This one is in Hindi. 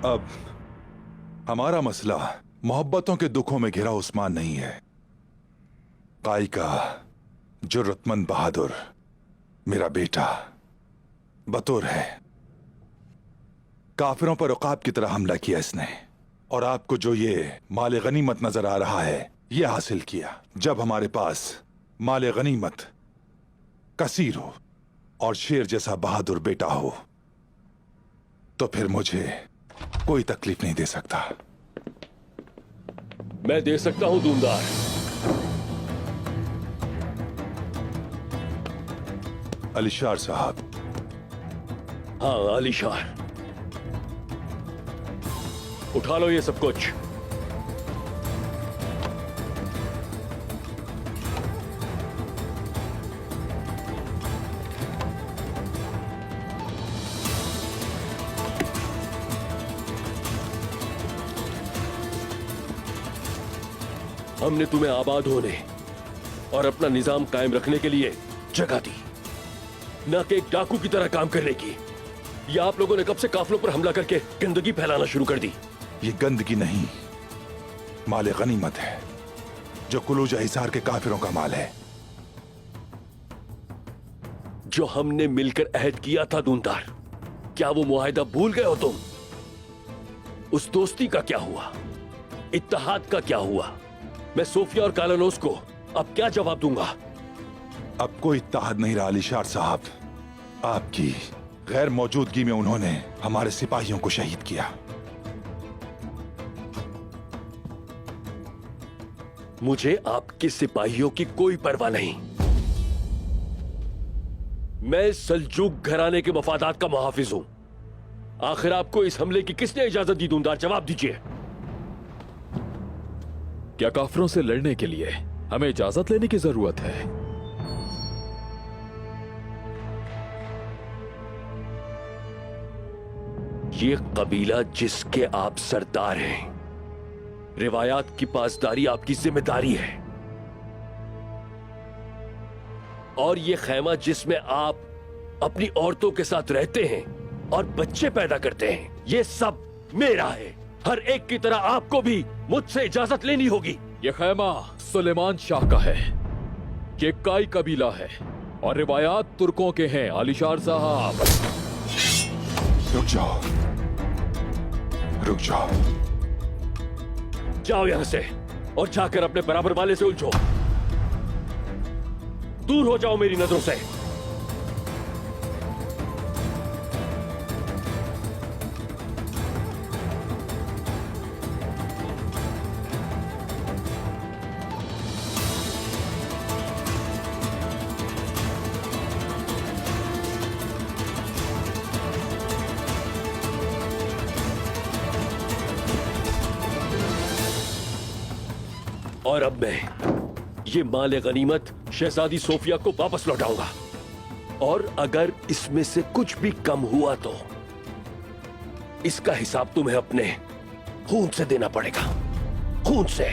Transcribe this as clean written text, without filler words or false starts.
अब हमारा मसला मोहब्बतों के दुखों में घिरा उस्मान नहीं है। काई का जुर्रतमंद बहादुर मेरा बेटा बतूर है। काफिरों पर उकाब की तरह हमला किया इसने, और आपको जो ये माल गनीमत नजर आ रहा है ये हासिल किया। जब हमारे पास माल गनीमत कसीर हो और शेर जैसा बहादुर बेटा हो तो फिर मुझे कोई तकलीफ नहीं दे सकता। मैं दे सकता हूं दूमदार। अलीशार साहब। हाँ अलीशार, उठा लो ये सब कुछ। हमने तुम्हें आबाद होने और अपना निजाम कायम रखने के लिए जगह दी, न कि एक डाकू की तरह काम करने की। या आप लोगों ने कब से काफिलों पर हमला करके गंदगी फैलाना शुरू कर दी? ये गंदगी नहीं, माल गनीमत है जो कुलूजा हिसार के काफिरों का माल है। जो हमने मिलकर अहद किया था दूनदार, क्या वो मुआहिदा भूल गए हो तुम? उस दोस्ती का क्या हुआ? इत्तेहाद का क्या हुआ? मैं सोफिया और कालानोस को अब क्या जवाब दूंगा? अब कोई इत्तेहाद नहीं रहा अलीशार साहब। आपकी गैर मौजूदगी में उन्होंने हमारे सिपाहियों को शहीद किया। मुझे आपके सिपाहियों की कोई परवाह नहीं। मैं सल्जूक घराने के मफादात का मुहाफिज हूं। आखिर आपको इस हमले की किसने इजाजत दी दूनदार? जवाब दीजिए। क्या काफिरों से लड़ने के लिए हमें इजाजत लेने की जरूरत है? ये कबीला जिसके आप सरदार हैं, रिवायात की पासदारी आपकी जिम्मेदारी है। और ये खैमा जिसमें आप अपनी औरतों के साथ रहते हैं और बच्चे पैदा करते हैं, ये सब मेरा है। हर एक की तरह आपको भी मुझसे इजाजत लेनी होगी। ये खैमा सुलेमान शाह का है, ये काई कबीला है और रिवायात तुर्कों के हैं। अलीशार साहब रुक जाओ, रुक जाओ। जाओ यहां से और जाकर अपने बराबर वाले से उलझो। दूर हो जाओ मेरी नजरों से। और अब मैं ये माल गनीमत शहजादी सोफिया को वापस लौटाऊंगा, और अगर इसमें से कुछ भी कम हुआ तो इसका हिसाब तुम्हें अपने खून से देना पड़ेगा। खून से।